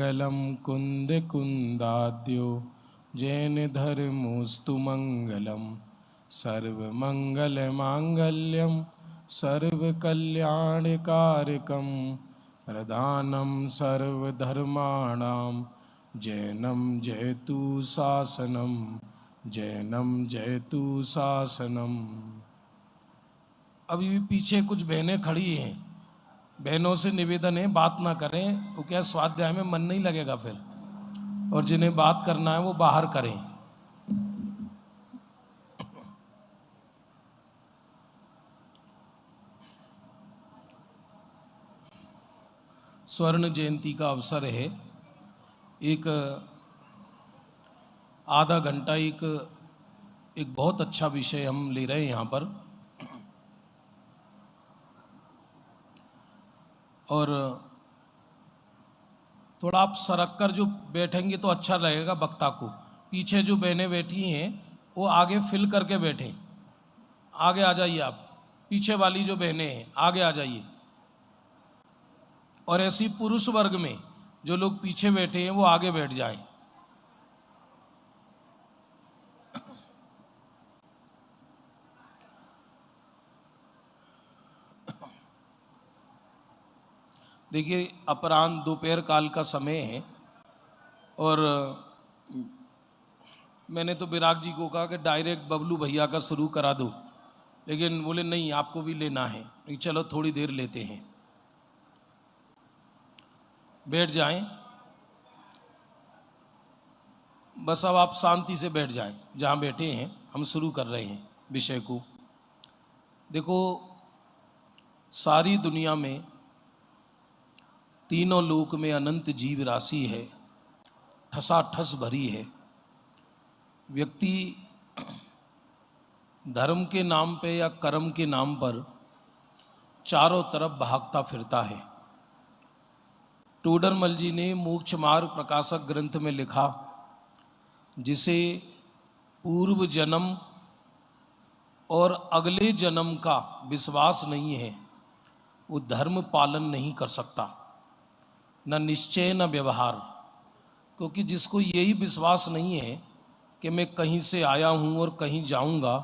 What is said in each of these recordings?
मङ्गलं कुन्दकुन्दाद्यो जैन धर्मोऽस्तु मङ्गलं सर्वमङ्गलमाङ्गल्यं सर्वकल्याणकारकं प्रधानं सर्वधर्माणां जैनं जयतु शासनं जैनं जयतु शासनम। अभी भी पीछे कुछ बहनें खड़ी हैं, बहनों से निवेदन है बात ना करें, वो क्या स्वाध्याय में मन नहीं लगेगा फिर, और जिन्हें बात करना है वो बाहर करें। स्वर्ण जयंती का अवसर है, एक आधा घंटा एक बहुत अच्छा विषय हम ले रहे हैं यहाँ पर, और थोड़ा आप सरक कर जो बैठेंगे तो अच्छा लगेगा वक्ता को। पीछे जो बहनें बैठी हैं वो आगे फिल करके बैठें, आगे आ जाइए आप, पीछे वाली जो बहनें हैं आगे आ जाइए। और ऐसी पुरुष वर्ग में जो लोग पीछे बैठे हैं वो आगे बैठ जाएं। देखिए अपराह्न दोपहर काल का समय है, और मैंने तो विराग जी को कहा कि डायरेक्ट बबलू भैया का शुरू करा दो, लेकिन बोले नहीं आपको भी लेना है, चलो थोड़ी देर लेते हैं। बैठ जाएं, बस अब आप शांति से बैठ जाएं जहां बैठे हैं। हम शुरू कर रहे हैं विषय को। देखो, सारी दुनिया में तीनों लोक में अनंत जीव राशि है, ठसाठस भरी है। व्यक्ति धर्म के नाम पे या कर्म के नाम पर चारों तरफ भागता फिरता है। टोडरमल जी ने मोक्ष मार्ग प्रकाशक ग्रंथ में लिखा, जिसे पूर्व जन्म और अगले जन्म का विश्वास नहीं है वो धर्म पालन नहीं कर सकता, न निश्चय न व्यवहार। क्योंकि जिसको यही विश्वास नहीं है कि मैं कहीं से आया हूँ और कहीं जाऊँगा,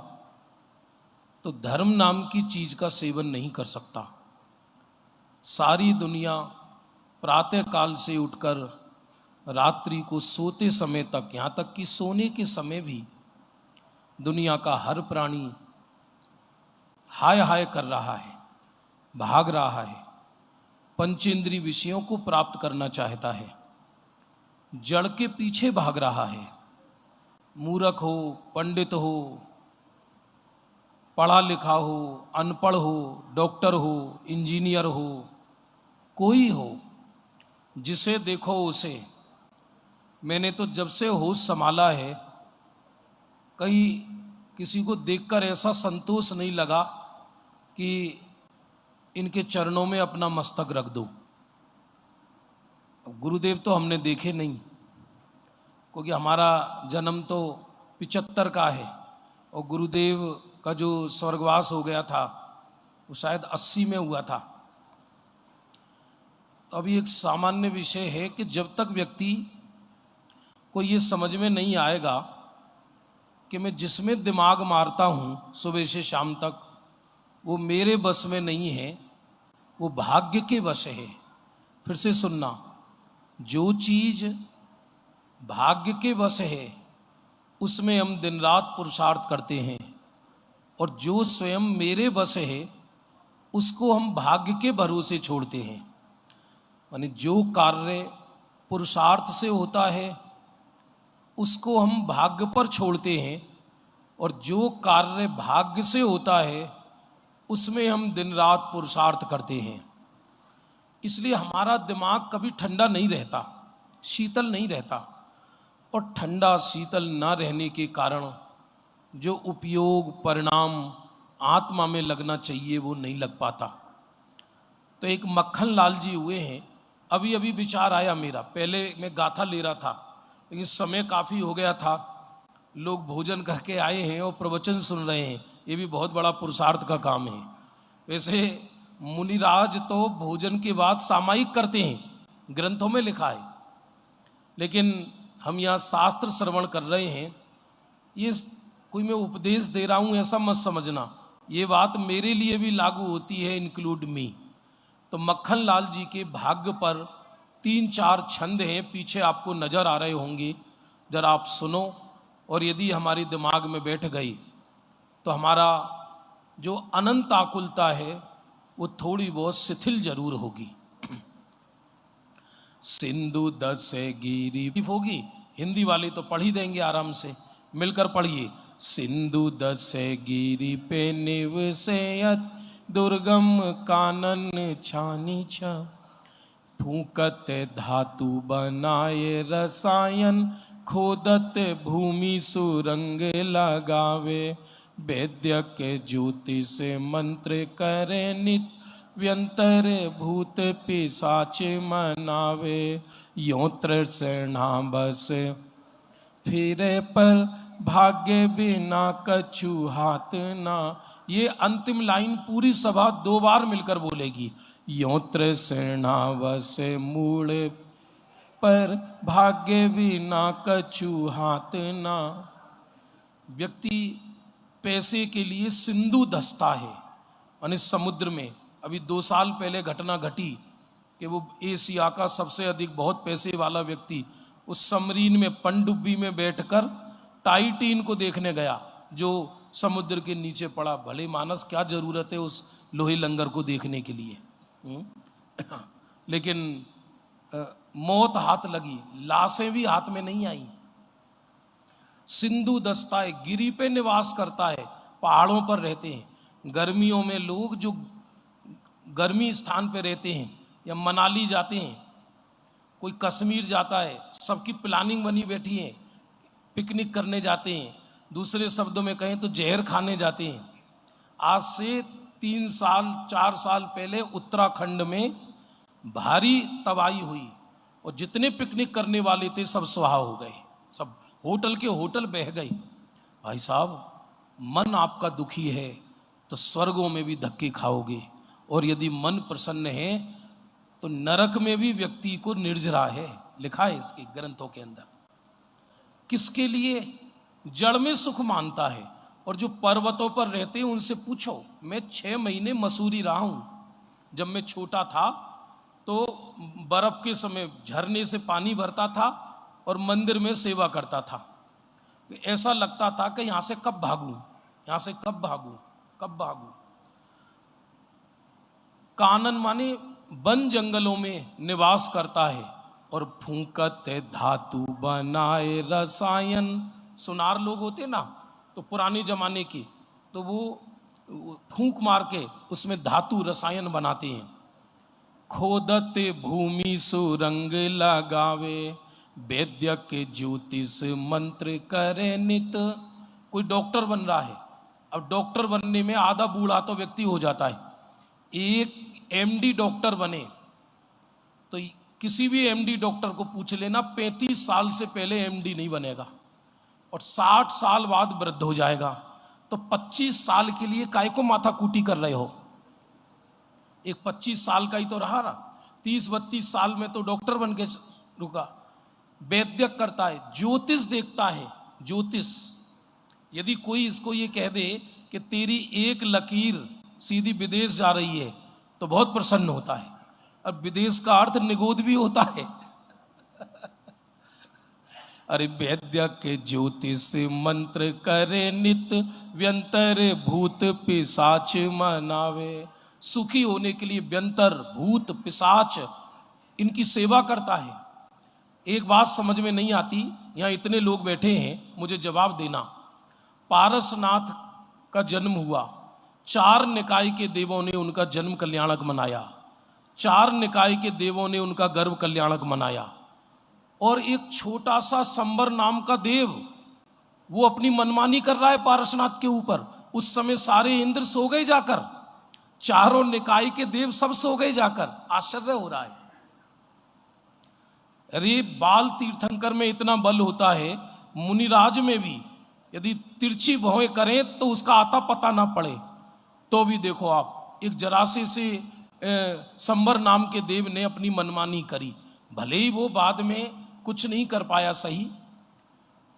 तो धर्म नाम की चीज़ का सेवन नहीं कर सकता। सारी दुनिया प्रातः काल से उठकर रात्रि को सोते समय तक, यहाँ तक कि सोने के समय भी दुनिया का हर प्राणी हाय हाय कर रहा है, भाग रहा है, पंचेंद्रीय विषयों को प्राप्त करना चाहता है, जड़ के पीछे भाग रहा है। मूर्ख हो, पंडित हो, पढ़ा लिखा हो, अनपढ़ हो, डॉक्टर हो, इंजीनियर हो, कोई हो, जिसे देखो उसे। मैंने तो जब से होश संभाला है, कहीं किसी को देखकर ऐसा संतोष नहीं लगा कि इनके चरणों में अपना मस्तक रख दो। गुरुदेव तो हमने देखे नहीं, क्योंकि हमारा जन्म तो 75 का है, और गुरुदेव का जो स्वर्गवास हो गया था वो शायद 80 में हुआ था। तो अभी एक सामान्य विषय है कि जब तक व्यक्ति को ये समझ में नहीं आएगा कि मैं जिसमें दिमाग मारता हूँ सुबह से शाम तक वो मेरे बस में नहीं है, वो भाग्य के वश है। फिर से सुनना, जो चीज़ भाग्य के वश है उसमें हम दिन रात पुरुषार्थ करते हैं, और जो स्वयं मेरे वश है उसको हम भाग्य के भरोसे छोड़ते हैं। यानी जो कार्य पुरुषार्थ से होता है उसको हम भाग्य पर छोड़ते हैं, और जो कार्य भाग्य से होता है उसमें हम दिन रात पुरुषार्थ करते हैं। इसलिए हमारा दिमाग कभी ठंडा नहीं रहता, शीतल नहीं रहता, और ठंडा शीतल ना रहने के कारण जो उपयोग परिणाम आत्मा में लगना चाहिए वो नहीं लग पाता। तो एक मक्खन लाल जी हुए हैं, अभी अभी विचार आया मेरा, पहले मैं गाथा ले रहा था लेकिन समय काफ़ी हो गया था, लोग भोजन करके आए हैं और प्रवचन सुन रहे हैं, ये भी बहुत बड़ा पुरुषार्थ का काम है। वैसे मुनिराज तो भोजन के बाद सामायिक करते हैं, ग्रंथों में लिखा है, लेकिन हम यहाँ शास्त्र श्रवण कर रहे हैं, ये कोई मैं उपदेश दे रहा हूँ ऐसा मत समझना, ये बात मेरे लिए भी लागू होती है, इंक्लूड मी। तो मक्खन लाल जी के भाग्य पर 3-4 छंद हैं, पीछे आपको नजर आ रहे होंगे, जरा आप सुनो, और यदि हमारे दिमाग में बैठ गई तो हमारा जो अनंत आकुलता है वो थोड़ी बहुत शिथिल जरूर होगी। सिंधु दस गिरी होगी, हिंदी वाले तो पढ़ ही देंगे आराम से, मिलकर पढ़िए। सिंधु दस गिरी पे निवसयत दुर्गम कानन छानी छ, फूकत धातु बनाए रसायन, खोदत भूमि सुरंग लगावे, वैद्य के ज्योतिष मंत्र करे नित, व्यंतर भूत पिशाच मनावे, योत्र सेना बस फिरे पर भाग्य बिना कछु हाथ ना। ये अंतिम लाइन पूरी सभा 2 बार मिलकर बोलेगी। योत्र सेना बस मूल पर भाग्य बिना कछु हाथ ना। व्यक्ति पैसे के लिए सिंधु धसता है, यानी समुद्र में। अभी 2 साल पहले घटना घटी कि वो एशिया का सबसे अधिक बहुत पैसे वाला व्यक्ति उस सबमरीन में पनडुब्बी में बैठकर टाइटैनिक को देखने गया, जो समुद्र के नीचे पड़ा। भले मानस, क्या जरूरत है उस लोहे लंगर को देखने के लिए। लेकिन मौत हाथ लगी, लाशें भी हाथ में नहीं आई। सिंधु दस्ता है, गिरी पे निवास करता है, पहाड़ों पर रहते हैं। गर्मियों में लोग जो गर्मी स्थान पे रहते हैं या मनाली जाते हैं, कोई कश्मीर जाता है, सबकी प्लानिंग बनी बैठी है, पिकनिक करने जाते हैं, दूसरे शब्दों में कहें तो जहर खाने जाते हैं। आज से 3 साल 4 साल पहले उत्तराखंड में भारी तबाही हुई और जितने पिकनिक करने वाले थे सब स्वाहा हो गए, सब होटल के होटल बह गए। भाई साहब, मन आपका दुखी है तो स्वर्गों में भी धक्के खाओगे, और यदि मन प्रसन्न है तो नरक में भी व्यक्ति को निर्जरा है, लिखा है इसके ग्रंथों के अंदर। किसके लिए? जड़ में सुख मानता है। और जो पर्वतों पर रहते हैं उनसे पूछो। मैं 6 महीने मसूरी रहा हूं। जब मैं छोटा था तो बर्फ के समय झरने से पानी भरता था और मंदिर में सेवा करता था। ऐसा लगता था कि यहां से कब भागूं, यहां से कब भागूं, कब भागूं। कानन माने वन जंगलों में निवास करता है और फूंकत धातु बनाए रसायन। सुनार लोग होते ना, तो पुराने जमाने के, तो वो फूंक मार के उसमें धातु रसायन बनाते हैं। खोदत भूमि सुरंग लगावे, वैद्य के ज्योतिष मंत्र करे नित। कोई डॉक्टर बन रहा है, अब डॉक्टर बनने में आधा बूढ़ा तो व्यक्ति हो जाता है। एक एमडी डॉक्टर बने तो किसी भी एमडी डॉक्टर को पूछ लेना, 35 साल से पहले एमडी नहीं बनेगा और 60 साल बाद वृद्ध हो जाएगा। तो 25 साल के लिए काय को माथा कूटी कर रहे हो? एक 25 साल का ही तो रहा ना, 30-32 साल में तो डॉक्टर बन के रुका। वैद्य करता है, ज्योतिष देखता है। ज्योतिष, यदि कोई इसको ये कह दे कि तेरी एक लकीर सीधी विदेश जा रही है तो बहुत प्रसन्न होता है। अब विदेश का अर्थ निगोद भी होता है। अरे वैद्य के ज्योतिष मंत्र करे नित, व्यंतर भूत पिशाच मनावे। सुखी होने के लिए व्यंतर भूत पिशाच इनकी सेवा करता है। एक बात समझ में नहीं आती, यहां इतने लोग बैठे हैं, मुझे जवाब देना। पारसनाथ का जन्म हुआ, 4 निकाय के देवों ने उनका जन्म कल्याणक मनाया, 4 निकाय के देवों ने उनका गर्भ कल्याणक मनाया। और एक छोटा सा संबर नाम का देव, वो अपनी मनमानी कर रहा है पारसनाथ के ऊपर। उस समय सारे इंद्र सो गए जाकर, 4 निकाय के देव सब सो गए जाकर। आश्चर्य हो रहा है। अरे बाल तीर्थंकर में इतना बल होता है, मुनिराज में भी यदि तिरछी भौएं करें तो उसका आता पता ना पड़े। तो भी देखो आप, एक जरासे से संबर नाम के देव ने अपनी मनमानी करी। भले ही वो बाद में कुछ नहीं कर पाया सही।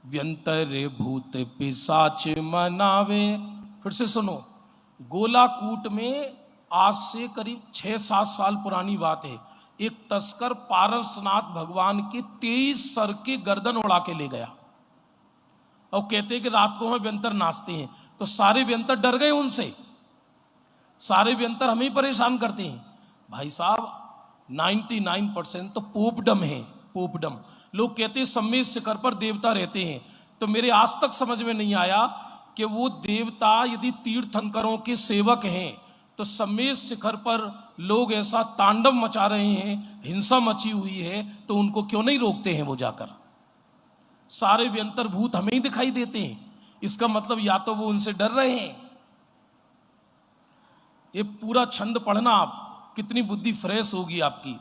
व्यंतर भूत पिशाच मनावे। फिर से सुनो, गोलाकूट में आज से करीब 6-7 साल पुरानी बात है, एक तस्कर पारसनाथ भगवान के 23 सर के गर्दन उड़ा के ले गया और कहते हैं कि रात को हम व्यंतर नाचते हैं। तो सारे व्यंतर डर गए उनसे, सारे व्यंतर हमें ही परेशान करते हैं। भाई साहब 99% तो पोपडम है, पोपडम। लोग कहते हैं सम्मेद शिखर पर देवता रहते हैं, तो मेरे आज तक समझ में नहीं आया कि वो देवता यदि तीर्थंकरों के सेवक हैं तो सम्मेद शिखर पर लोग ऐसा तांडव मचा रहे हैं, हिंसा मची हुई है, तो उनको क्यों नहीं रोकते हैं वो जाकर। सारे व्यंतर भूत हमें ही दिखाई देते हैं, इसका मतलब या तो वो उनसे डर रहे हैं। ये पूरा छंद पढ़ना आप, कितनी बुद्धि फ्रेश होगी आपकी।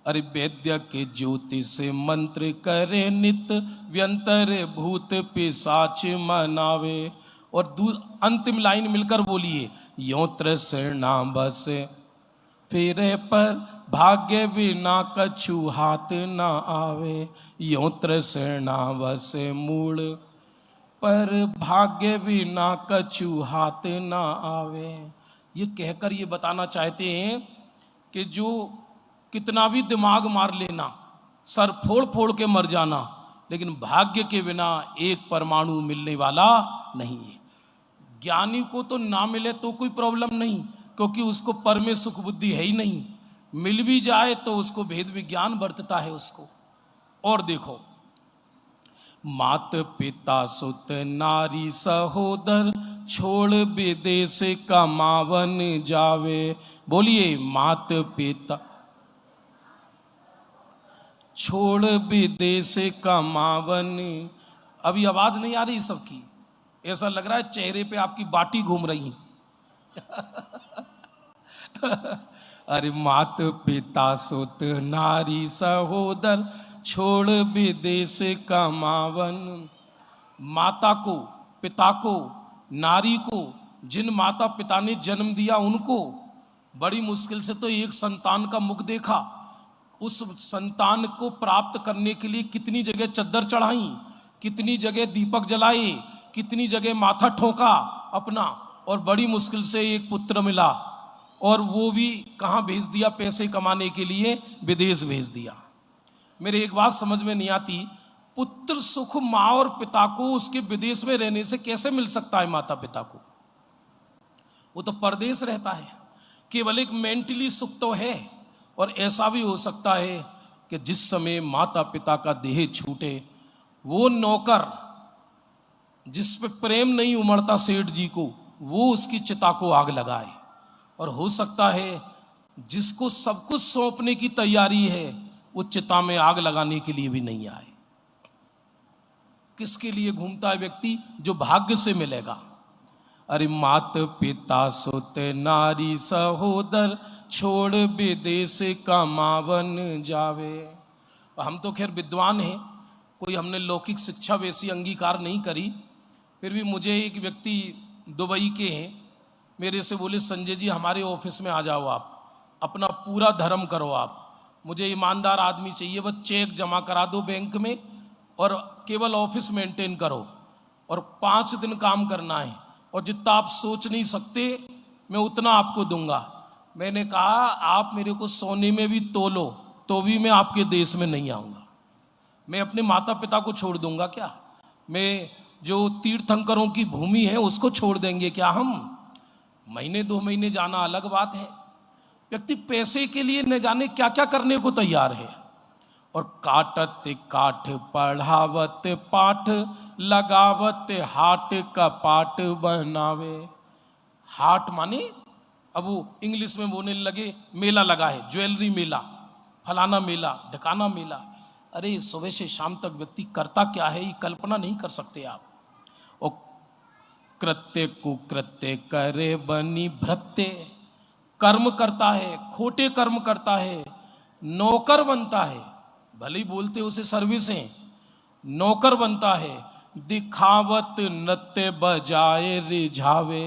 अरे वैद्य के ज्योतिष मंत्र करे नित, व्यंतर भूत पिशाच मनावे। और अंतिम लाइन मिलकर बोलिए, यों तृष्णा बस फेरे पर भाग्य बिना कछु हाथ ना आवे। यों तृष्णा बस मूल पर भाग्य बिना कछु हाथ ना आवे। ये कहकर ये बताना चाहते हैं कि जो कितना भी दिमाग मार लेना, सर फोड़ फोड़ के मर जाना, लेकिन भाग्य के बिना एक परमाणु मिलने वाला नहीं है। ज्ञानी को तो ना मिले तो कोई प्रॉब्लम नहीं, क्योंकि उसको पर में सुख बुद्धि है ही नहीं। मिल भी जाए तो उसको भेद विज्ञान बरतता है उसको। और देखो, मात पिता सुत नारी सहोदर, छोड़ विदेश कमावन जावे। बोलिए, मात पिता छोड़ विदेश कमावन। अभी आवाज नहीं आ रही सबकी, ऐसा लग रहा है चेहरे पे आपकी बाटी घूम रही अरे मात पिता सुत नारी सहोदर, छोड़ विदेश कमावन। माता को, पिता को, नारी को, जिन माता पिता ने जन्म दिया उनको बड़ी मुश्किल से तो एक संतान का मुख देखा। उस संतान को प्राप्त करने के लिए कितनी जगह चद्दर चढ़ाई, कितनी जगह दीपक जलाए, कितनी जगह माथा ठोका अपना, और बड़ी मुश्किल से एक पुत्र मिला। और वो भी कहाँ भेज दिया? पैसे कमाने के लिए विदेश भेज दिया। मेरे एक बात समझ में नहीं आती, पुत्र सुख माँ और पिता को उसके विदेश में रहने से कैसे मिल सकता है? माता पिता को वो तो परदेश रहता है। केवल एक मेंटली सुख तो है। और ऐसा भी हो सकता है कि जिस समय माता पिता का देह छूटे, वो नौकर जिस पे प्रेम नहीं उमड़ता सेठ जी को, वो उसकी चिता को आग लगाए। और हो सकता है जिसको सब कुछ सौंपने की तैयारी है, वो चिता में आग लगाने के लिए भी नहीं आए। किसके लिए घूमता है व्यक्ति? जो भाग्य से मिलेगा। अरे मात पिता सुत नारी सहोदर, छोड़ विदेश कमावन जावे। हम तो खैर विद्वान हैं, कोई हमने लौकिक शिक्षा वैसी अंगीकार नहीं करी। फिर भी मुझे एक व्यक्ति दुबई के हैं, मेरे से बोले, संजय जी हमारे ऑफिस में आ जाओ, आप अपना पूरा धर्म करो, आप मुझे ईमानदार आदमी चाहिए, बस चेक जमा करा दो बैंक में और केवल ऑफिस मेंटेन करो, और 5 दिन काम करना है, और जितना आप सोच नहीं सकते मैं उतना आपको दूंगा। मैंने कहा, आप मेरे को सोने में भी तोलो तो भी मैं आपके देश में नहीं आऊँगा। मैं अपने माता पिता को छोड़ दूंगा क्या? मैं जो तीर्थंकरों की भूमि है उसको छोड़ देंगे क्या हम? महीने 2 महीने जाना अलग बात है। व्यक्ति पैसे के लिए न जाने क्या क्या करने को तैयार है। और काटत काठ पढ़ावत पाठ, लगावत हाट का पाठ बनावे। हाट माने, अब वो इंग्लिश में बोलने लगे, मेला लगा है, ज्वेलरी मेला, फलाना मेला, ढकाना मेला। अरे सुबह से शाम तक व्यक्ति करता क्या है, ये कल्पना नहीं कर सकते आप। और कृत्य कुकृत्य करे बनी भृत्य, कर्म करता है, खोटे कर्म करता है, नौकर बनता है, भले ही बोलते उसे सर्विस है, नौकर बनता है। दिखावत नृत्य बजाए रिझावे,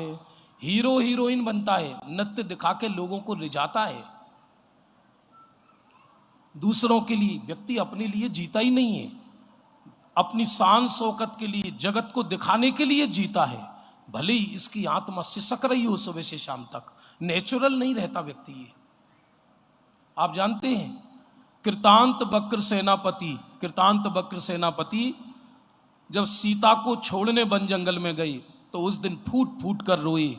हीरो हीरोइन बनता है, नृत्य दिखा के लोगों को रिझाता है। दूसरों के लिए। व्यक्ति अपने लिए जीता ही नहीं है, अपनी शान शौकत के लिए, जगत को दिखाने के लिए जीता है। भले ही इसकी आत्मा सिसक रही हो सुबह से शाम तक, नेचुरल नहीं रहता व्यक्ति ये। आप जानते हैं कृतांत बक्र सेनापति जब सीता को छोड़ने वन जंगल में गई तो उस दिन फूट फूट कर रोए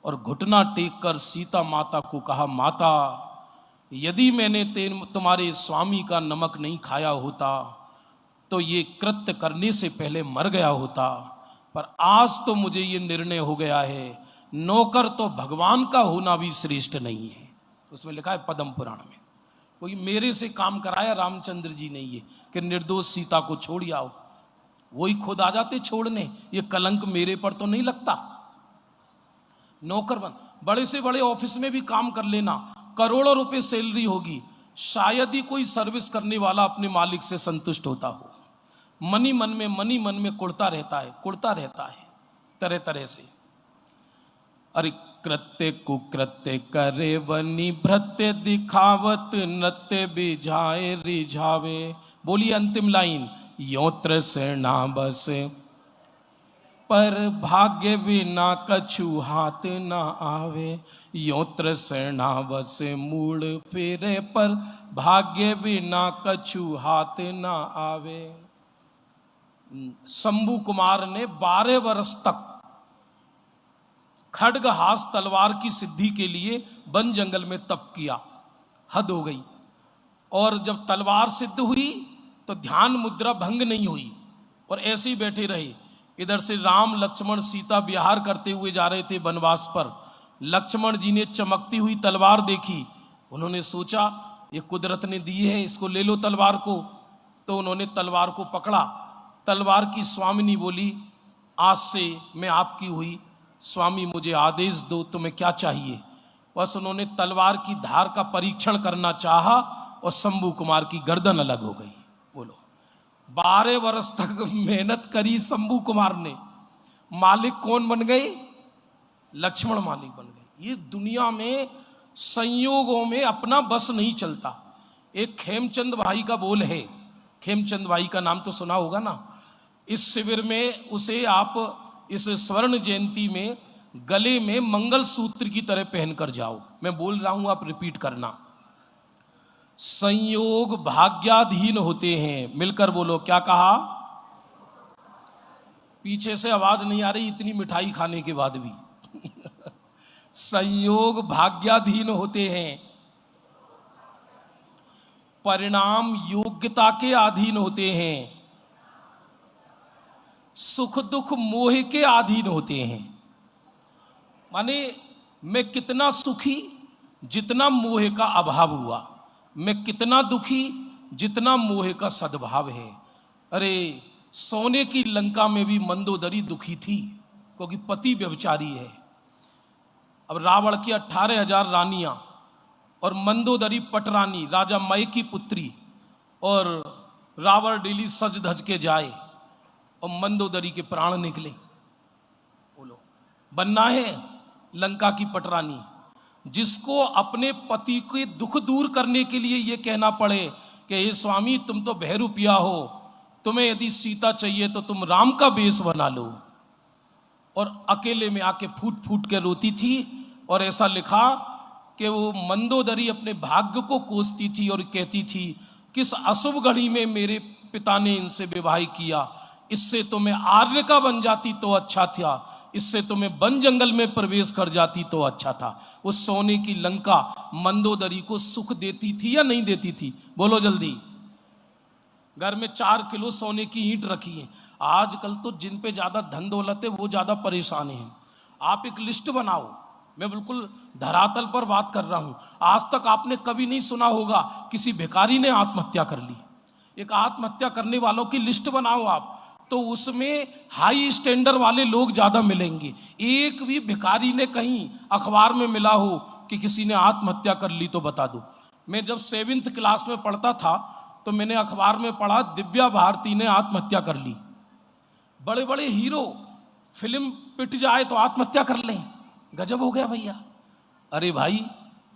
और घुटना टेक कर सीता माता को कहा, माता यदि मैंने तुम्हारे स्वामी का नमक नहीं खाया होता तो ये कृत्य करने से पहले मर गया होता, पर आज तो मुझे ये निर्णय हो गया है, नौकर तो भगवान का होना भी श्रेष्ठ नहीं है। उसमें लिखा है पद्म पुराण में, कोई मेरे से काम कराया रामचंद्र जी ने ये कि निर्दोष सीता को छोड़ आओ, वही खुद आ जाते छोड़ने, ये कलंक मेरे पर तो नहीं लगता। नौकर बन, बड़े से बड़े ऑफिस में भी काम कर लेना, करोड़ों रुपए सैलरी होगी, शायद ही कोई सर्विस करने वाला अपने मालिक से संतुष्ट होता हो। मनी मन में कुड़ता रहता है तरह तरह से। अरे कृत्य कुकृत्य करे वनी भृत्य दिखावत नृत्य बिझाए रिझावे। बोलिए अंतिम लाइन, योत्र सेना बस पर भाग्य बिना कछु हाथ न आवे। योत्र सेना बस मूड फेरे पर भाग्य बिना कछु हाथ न आवे। शंभू कुमार ने 12 वर्ष तक खड्ग हास तलवार की सिद्धि के लिए वन जंगल में तप किया, हद हो गई। और जब तलवार सिद्ध हुई तो ध्यान मुद्रा भंग नहीं हुई और ऐसे ही बैठे रहे। इधर से राम लक्ष्मण सीता विहार करते हुए जा रहे थे वनवास पर। लक्ष्मण जी ने चमकती हुई तलवार देखी, उन्होंने सोचा ये कुदरत ने दी है, इसको ले लो तलवार को। तो उन्होंने तलवार को पकड़ा। तलवार की स्वामिनी बोली, आज से मैं आपकी हुई, स्वामी मुझे आदेश दो, तुम्हें क्या चाहिए। बस उन्होंने तलवार की धार का परीक्षण करना चाहा और शंभू कुमार की गर्दन अलग हो गई। बोलो, 12 वर्ष तक मेहनत करी शंभू कुमार ने, मालिक कौन बन गए? लक्ष्मण मालिक बन गए। ये दुनिया में संयोगों में अपना बस नहीं चलता। एक खेमचंद भाई का बोल है, खेमचंद भाई का नाम तो सुना होगा ना। इस शिविर में उसे आप इस स्वर्ण जयंती में गले में मंगल सूत्र की तरह पहनकर जाओ। मैं बोल रहा हूं, आप रिपीट करना। संयोग भाग्याधीन होते हैं। मिलकर बोलो, क्या कहा? पीछे से आवाज नहीं आ रही इतनी मिठाई खाने के बाद भी। संयोग भाग्याधीन होते हैं, परिणाम योग्यता के अधीन होते हैं, सुख दुख मोह के अधीन होते हैं। माने मैं कितना सुखी जितना मोह का अभाव हुआ, मैं कितना दुखी जितना मोह का सद्भाव है। अरे सोने की लंका में भी मंदोदरी दुखी थी क्योंकि पति व्यभिचारी है। अब रावण की 18,000 रानियां और मंदोदरी पटरानी राजा मय की पुत्री, और रावण डेली सज धज के जाए और मंदोदरी के प्राण निकले। बोलो, बनना है लंका की पटरानी जिसको अपने पति के दुख दूर करने के लिए यह कहना पड़े कि हे स्वामी तुम तो बहरूपिया हो, तुम्हें यदि सीता चाहिए तो तुम राम का वेश बना लो। और अकेले में आके फूट फूट के रोती थी। और ऐसा लिखा कि वो मंदोदरी अपने भाग्य को कोसती थी और कहती थी, किस अशुभ घड़ी में मेरे पिता ने इनसे विवाह किया, इससे तो मैं आर्य का बन जाती तो अच्छा था, इससे तो मैं वन जंगल में प्रवेश कर जाती तो अच्छा था। उस सोने की लंका मंदोदरी को सुख देती थी या नहीं देती थी? बोलो जल्दी। घर में 4 किलो सोने की ईंट रखी है। आजकल तो जिन पे ज्यादा धन दौलत है वो ज्यादा परेशान हैं। आप एक लिस्ट बनाओ, मैं बिल्कुल धरातल पर बात कर रहा हूं। आज तक आपने कभी नहीं सुना होगा किसी भिखारी ने आत्महत्या कर ली। एक आत्महत्या करने वालों की लिस्ट बनाओ आप, तो उसमें हाई स्टैंडर्ड वाले लोग ज्यादा मिलेंगे। एक भी भिखारी ने कहीं अखबार में मिला हो कि किसी ने आत्महत्या कर ली तो बता दो। मैं जब 7th क्लास में पढ़ता था तो मैंने अखबार में पढ़ा दिव्या भारती ने आत्महत्या कर ली। बड़े बड़े हीरो फिल्म पिट जाए तो आत्महत्या कर लें, गजब हो गया भैया। अरे भाई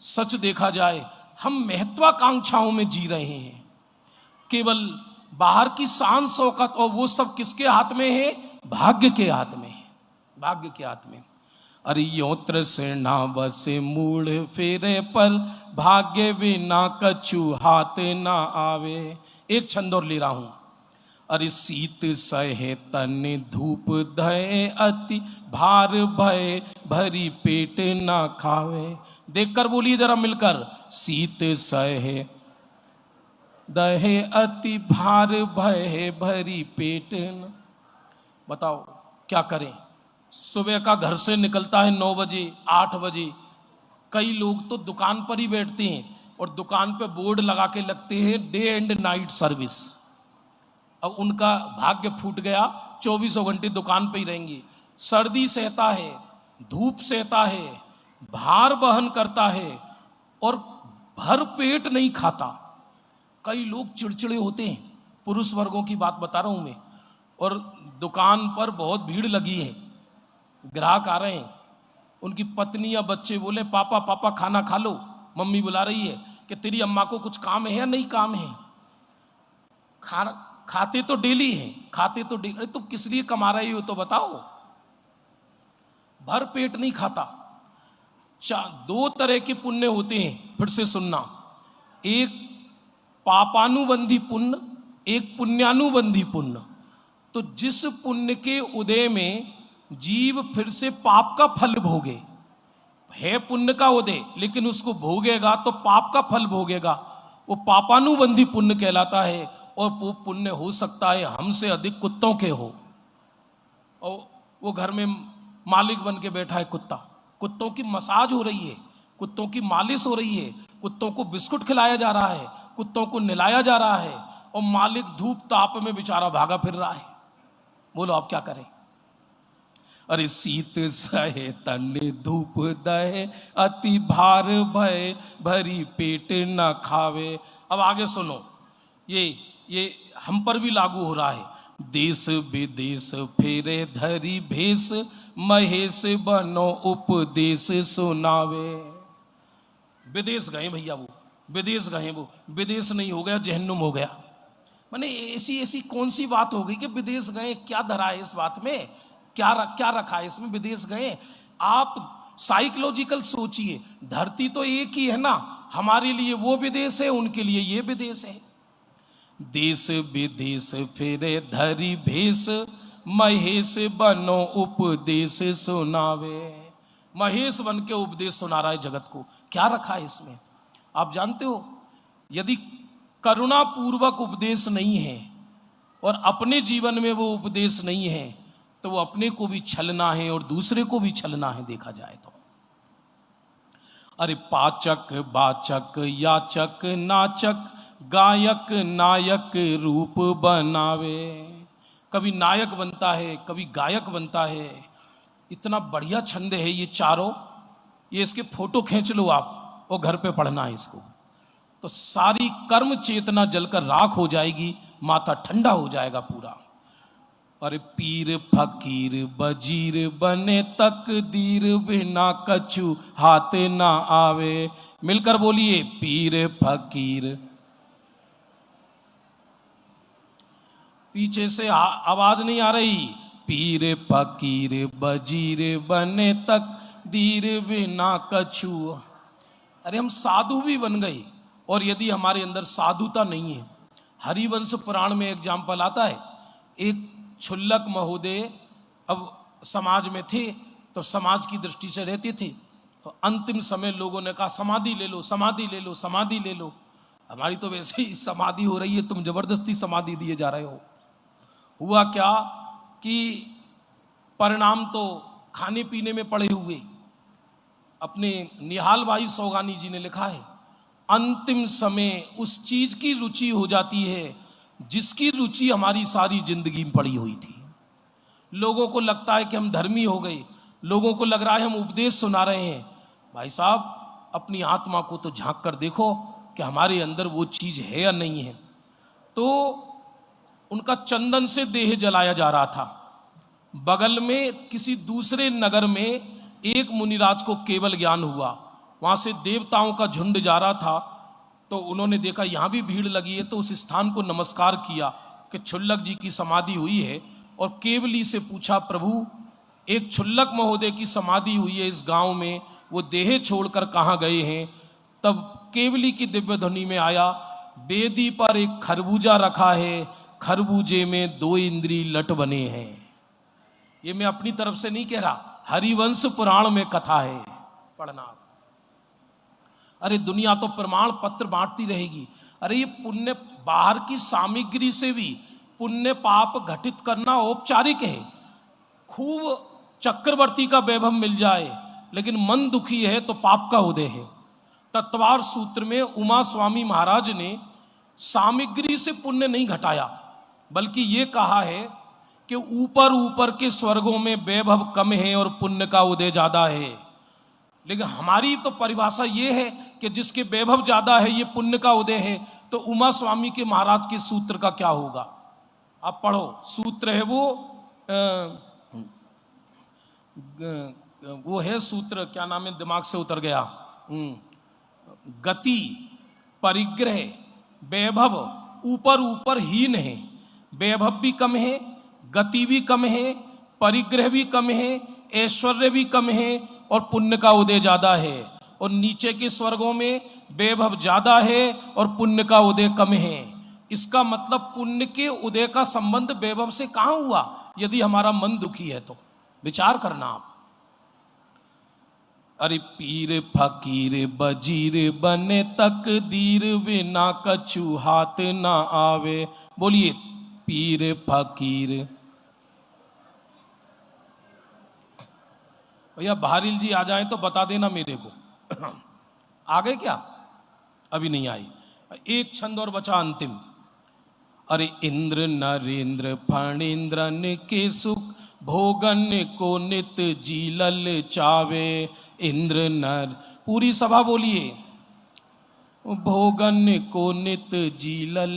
सच देखा जाए हम महत्वाकांक्षाओं में जी रहे हैं, केवल बाहर की शान शौकत, और वो सब किसके हाथ में है? भाग्य के हाथ में है, भाग्य के हाथ में। अरे यो तृष्णा बसे मूढ़ फेरे पर, भाग्य बिना कछु हाथ ना आवे। एक छंद और ले रहा हूं। अरे शीत सहे तन धूप धय अति, भार भय भरी पेट ना खावे। देखकर बोलिए जरा मिलकर, शीत सहे दहे अति, भार भय भरी पेट न। बताओ क्या करें? सुबह का घर से निकलता है 9 बजे 8 बजे, कई लोग तो दुकान पर ही बैठते हैं और दुकान पे बोर्ड लगा के लगते हैं डे एंड नाइट सर्विस। अब उनका भाग्य फूट गया, 24 घंटे दुकान पे ही रहेंगे। सर्दी सहता है, धूप सहता है, भार वहन करता है और भर पेट नहीं खाता। कई लोग चिड़चिड़े होते हैं, पुरुष वर्गों की बात बता रहा हूं मैं। और दुकान पर बहुत भीड़ लगी है, ग्राहक आ रहे हैं, उनकी पत्नी या बच्चे बोले पापा पापा खाना खा लो, मम्मी बुला रही है कि तेरी अम्मा को कुछ काम है या नहीं काम है। खाना खाते तो डेली हैं, खाते तो डेली। अरे तुम किस लिए कमा रहे हो तो बताओ। भर पेट नहीं खाता। 2 तरह के पुण्य होते हैं, फिर से सुनना। एक पापानुबंधी पुण्य, एक पुण्यानुबंधी पुण्य। तो जिस पुण्य के उदय में जीव फिर से पाप का फल भोगे, है पुण्य का उदय लेकिन उसको भोगेगा तो पाप का फल भोगेगा, वो पापानुबंधी पुण्य कहलाता है। और वो पुण्य हो सकता है हमसे अधिक कुत्तों के हो। और वो घर में मालिक बन के बैठा है कुत्ता, कुत्तों की मसाज हो रही है, कुत्तों की मालिश हो रही है, कुत्तों को बिस्कुट खिलाया जा रहा है, कुत्तों को नहलाया जा रहा है, और मालिक धूप ताप में बेचारा भागा फिर रहा है। बोलो आप क्या करें? अरे शीत सहे तन धूप दहे, अति भार भय भरी पेट न खावे। अब आगे सुनो, ये हम पर भी लागू हो रहा है। देश विदेश फेरे धरी भेष, महेश बनो उपदेश सुनावे। विदेश गए भैया, वो विदेश गए, वो विदेश नहीं हो गया जहन्नुम हो गया। माने ऐसी कौन सी बात हो गई कि विदेश गए? क्या धरा है इस बात में? क्या रखा है इसमें? विदेश गए? आप साइकोलॉजिकल सोचिए, धरती तो एक ही है ना। हमारे लिए वो विदेश है, उनके लिए ये विदेश है। देश विदेश फेरे धरी भेष, महेश बनो उपदेश सुनावे। महेश बन के उपदेश सुना रहा है जगत को। क्या रखा है इसमें? आप जानते हो, यदि करुणा पूर्वक उपदेश नहीं है और अपने जीवन में वो उपदेश नहीं है, तो वो अपने को भी छलना है और दूसरे को भी छलना है, देखा जाए तो। अरे पाचक बाचक याचक नाचक, गायक नायक रूप बनावे। कभी नायक बनता है, कभी गायक बनता है। इतना बढ़िया छंद है ये चारों। ये इसके फोटो खींच लो आप और घर पे पढ़ना है इसको, तो सारी कर्म चेतना जलकर राख हो जाएगी, माथा ठंडा हो जाएगा पूरा। अरे पीर फकीर बजीर बने, तकदीर बिना कछु हाथ ना आवे। मिलकर बोलिए, पीर फकीर। पीछे से आवाज नहीं आ रही। पीर फकीर बजीर बने, तकदीर बिना कछु। अरे हम साधु भी बन गए, और यदि हमारे अंदर साधुता नहीं है। हरिवंश पुराण में एग्जाम्पल आता है, एक क्षुल्लक महोदय अब समाज में थे, तो समाज की दृष्टि से रहते थे। तो अंतिम समय लोगों ने कहा समाधि ले लो, समाधि ले लो, समाधि ले लो। हमारी तो वैसे ही समाधि हो रही है, तुम जबरदस्ती समाधि दिए जा रहे हो। हुआ क्या कि परिणाम तो खाने पीने में पड़े हुए। अपने निहाल भाई सौगानी जी ने लिखा है, अंतिम समय उस चीज की रुचि हो जाती है जिसकी रुचि हमारी सारी जिंदगी में पड़ी हुई थी। लोगों को लगता है कि हम धर्मी हो गए, लोगों को लग रहा है हम उपदेश सुना रहे हैं। भाई साहब, अपनी आत्मा को तो झांक कर देखो कि हमारे अंदर वो चीज है या नहीं है। तो उनका चंदन से देह जलाया जा रहा था। बगल में किसी दूसरे नगर में एक मुनिराज को केवल ज्ञान हुआ, वहां से देवताओं का झुंड जा रहा था। तो उन्होंने देखा यहाँ भी भीड़ लगी है, तो उस स्थान को नमस्कार किया कि क्षुल्लक जी की समाधि हुई है, और केवली से पूछा, प्रभु एक क्षुल्लक महोदय की समाधि हुई है इस गांव में, वो देह छोड़कर कहाँ गए हैं? तब केवली की दिव्य ध्वनि में आया, बेदी पर एक खरबूजा रखा है, खरबूजे में 2 इंद्री लट बने हैं। ये मैं अपनी तरफ से नहीं कह रहा, हरिवंश पुराण में कथा है, पढ़ना। अरे दुनिया तो प्रमाण पत्र बांटती रहेगी। अरे ये पुण्य, बाहर की सामग्री से भी पुण्य पाप घटित करना औपचारिक है। खूब चक्रवर्ती का वैभव मिल जाए लेकिन मन दुखी है तो पाप का उदय है। तत्वार सूत्र में उमा स्वामी महाराज ने सामग्री से पुण्य नहीं घटाया, बल्कि ये कहा है कि ऊपर ऊपर के स्वर्गों में वैभव कम है और पुण्य का उदय ज्यादा है। लेकिन हमारी तो परिभाषा ये है कि जिसके वैभव ज्यादा है ये पुण्य का उदय है। तो उमा स्वामी के महाराज के सूत्र का क्या होगा? आप पढ़ो, सूत्र है वो है सूत्र, क्या नाम है, दिमाग से उतर गया। गति, परिग्रह, वैभव ऊपर ऊपर हीन है। वैभव भी कम है, गति भी कम है, परिग्रह भी कम है, ऐश्वर्य भी कम है, और पुण्य का उदय ज्यादा है। और नीचे के स्वर्गों में वैभव ज्यादा है और पुण्य का उदय कम है। इसका मतलब पुण्य के उदय का संबंध वैभव से कहां हुआ? यदि हमारा मन दुखी है तो विचार करना आप। अरे पीर फकीर बजीर बने तकदीर, बिना कछु हाथ ना आवे। बोलिए, पीर फकीर। भैया बहारिल जी आ जाएं तो बता देना मेरे को। आ गए क्या? अभी नहीं आई। एक छंद और बचा अंतिम। अरे इंद्र नरेंद्र फणींद्रन के सुख, भोगन को नित जीलल चावे। इंद्र नर, पूरी सभा बोलिए, भोगन को नित जीलल।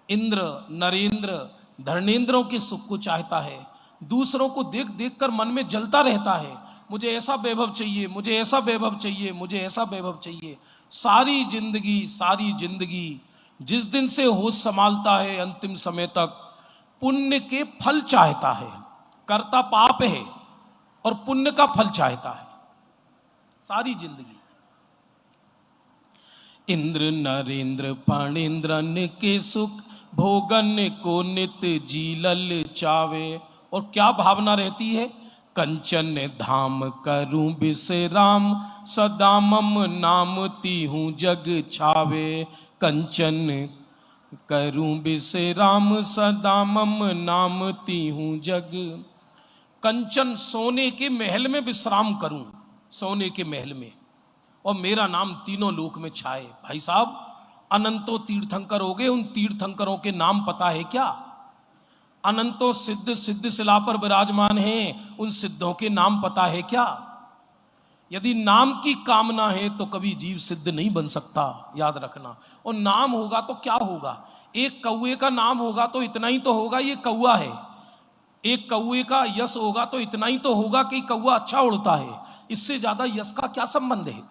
इंद्र नरेंद्र धर्मेंद्रों के सुख को चाहता है, दूसरों को देख देख कर मन में जलता रहता है, मुझे ऐसा वैभव चाहिए, मुझे ऐसा वैभव चाहिए, मुझे ऐसा वैभव चाहिए। सारी जिंदगी जिस दिन से होश संभालता है अंतिम समय तक पुण्य के फल चाहता है। करता पाप है और पुण्य का फल चाहता है सारी जिंदगी। इंद्र नरेंद्र फणींद्रन के सुख, भोगन को नित जीलल चावे। और क्या भावना रहती है? कंचन धाम करूं विश्राम, सदा मम नाम तीहूं जग छावे। कंचन करूं विश्राम, सदा मम नाम तीहूं जग। कंचन सोने के महल में विश्राम करूं, सोने के महल में, और मेरा नाम तीनों लोक में छाए। भाई साहब, अनंतों तीर्थंकर हो गए, उन तीर्थंकरों के नाम पता है क्या? अनंतों सिद्ध शिला पर विराजमान हैं, उन सिद्धों के नाम पता है क्या? यदि नाम की कामना है तो कभी जीव सिद्ध नहीं बन सकता, याद रखना। और नाम होगा तो क्या होगा? एक कौए का नाम होगा तो इतना ही तो होगा ये कौआ है। एक कौए का यश होगा तो इतना ही तो होगा कि कौआ अच्छा उड़ता है। इससे ज्यादा यश का क्या संबंध है?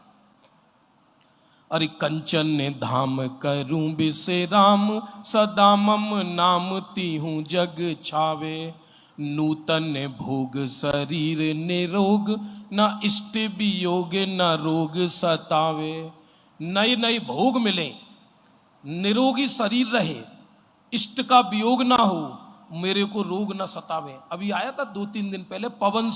अरे कंचन धाम करूं विश्राम, सदा मम नाम तीहूं जग छावे। नूतन भोग शरीर निरोग, न इष्ट वियोग न रोग सतावे। नए नए भोग मिले, निरोगी शरीर रहे, इष्ट का वियोग ना हो, मेरे को रोग न सतावे। अभी आया था 2-3 दिन पहले पवन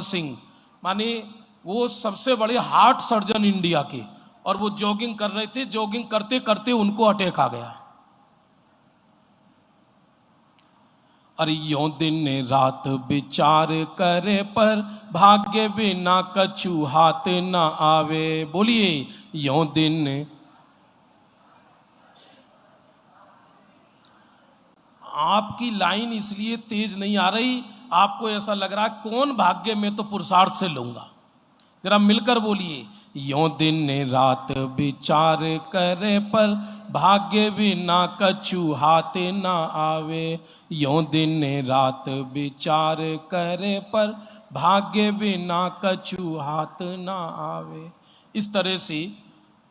सिंह माने वो सबसे बड़े हार्ट सर्जन इंडिया के, और वो जॉगिंग कर रहे थे, जॉगिंग करते करते उनको अटैक आ गया। अरे यों दिन रात विचार करे, पर भाग्य बिना कछु हाथ न आवे। बोलिए, यों दिन। आपकी लाइन इसलिए तेज नहीं आ रही, आपको ऐसा लग रहा है कौन भाग्य में तो पुरुषार्थ से लूंगा। जरा मिलकर बोलिए, यों दिन रात विचार करे, पर भाग्य बिना कछु हाथ न आवे। यों दिन रात विचार करे, पर भाग्य बिना कछु हाथ न आवे। इस तरह से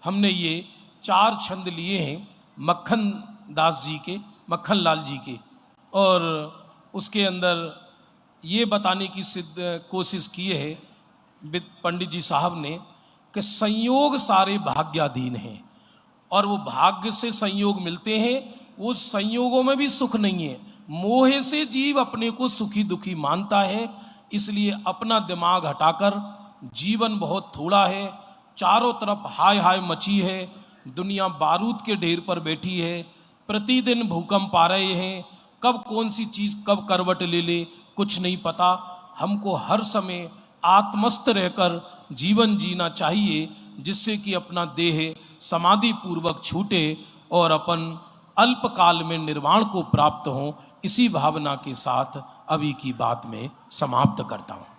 हमने ये 4 छंद लिए हैं मक्खन दास जी के, मक्खन लाल जी के, और उसके अंदर ये बताने की कोशिश की है पंडित जी साहब ने कि संयोग सारे भाग्याधीन हैं, और वो भाग्य से संयोग मिलते हैं, वो संयोगों में भी सुख नहीं है। मोह से जीव अपने को सुखी दुखी मानता है, इसलिए अपना दिमाग हटाकर, जीवन बहुत थोड़ा है, चारों तरफ हाय हाय मची है, दुनिया बारूद के ढेर पर बैठी है, प्रतिदिन भूकंप आ रहे हैं, कब कौन सी चीज कब करवट ले ले कुछ नहीं पता। हमको हर समय आत्मस्थ रहकर जीवन जीना चाहिए, जिससे कि अपना देह समाधि पूर्वक छूटे और अपन अल्पकाल में निर्वाण को प्राप्त हो। इसी भावना के साथ अभी की बात में समाप्त करता हूं।